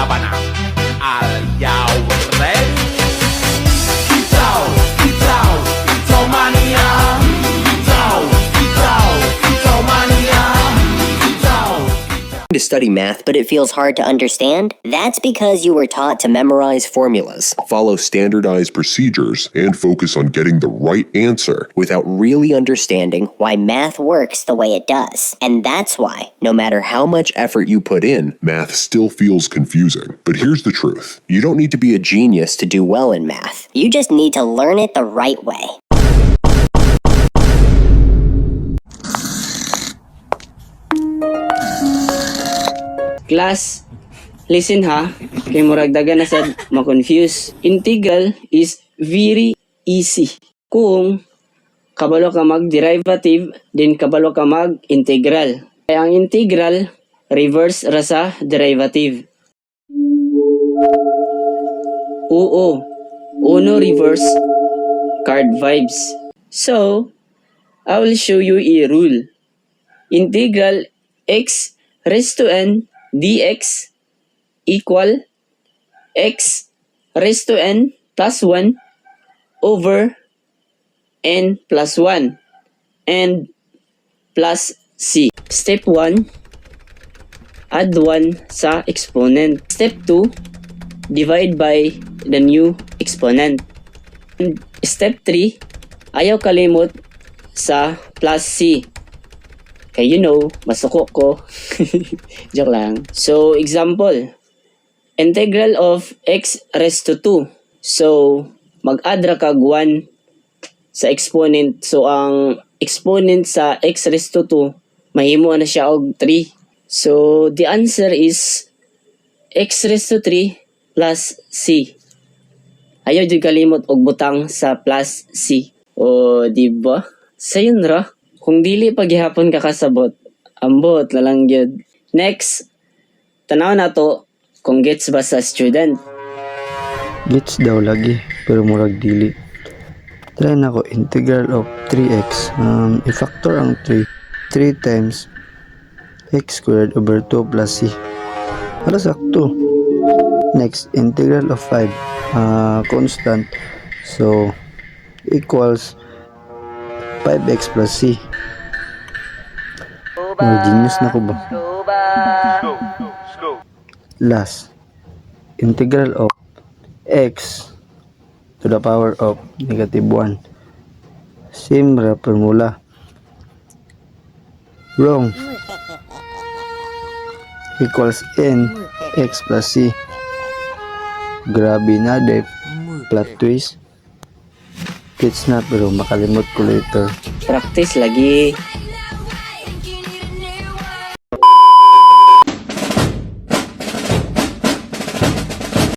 laban na. Are y'all ready? Itaw, itaw, itaw mania. Itaw, itaw, itaw mania. Itaw. To study math, but it feels hard to understand? That's because you were taught to memorize formulas Follow standardized procedures and focus on getting the right answer. without really understanding why math works the way it does. And that's why, no matter how much effort you put in, Math still feels confusing. But here's the truth. you don't need to be a genius to do well in math. You just need to learn it the right way. Class, listen ha, kay murag daga na sad ma-confuse. Integral is very easy. Kung kabalo ka mag-derivative, then kabalo ka mag-integral. Kaya ang integral, reverse ra sa derivative. Oo, uno reverse, card vibes. So, I will show you a rule. Integral x raised to n dx equal x raised to n plus 1 over n plus 1 and plus c. Step 1, add 1 sa exponent. Step 2, divide by the new exponent. And step 3, ayaw kalimot sa plus c. Kaya you know, masuko ko. Joke lang. So, example. Integral of x raised to 2. So, mag-add ra kag 1 sa exponent. So, ang exponent sa x raised to 2, mahimo na siya og 3. So, the answer is x raised to 3 plus c. Ayaw di kalimot og butang sa plus c. O, diba? Sayon ra. Kung dili paghihapon ka kasabot, ambot na lang yun. Next, tanaw na to kung gets ba sa student. Gets daw lagi, pero murag dili. Try na ko integral of 3x. I-factor ang 3. 3 times x squared over 2 plus c. Para sakto. Next, integral of 5. Constant. So, equals 5x plus c. Genius na ko ba? Last, integral of x to the power of negative 1. Same ra formula. Wrong. Equals n x plus c. Grabe na, dep. Plot twist. Gets na pero makalimot ko later. Practice lagi.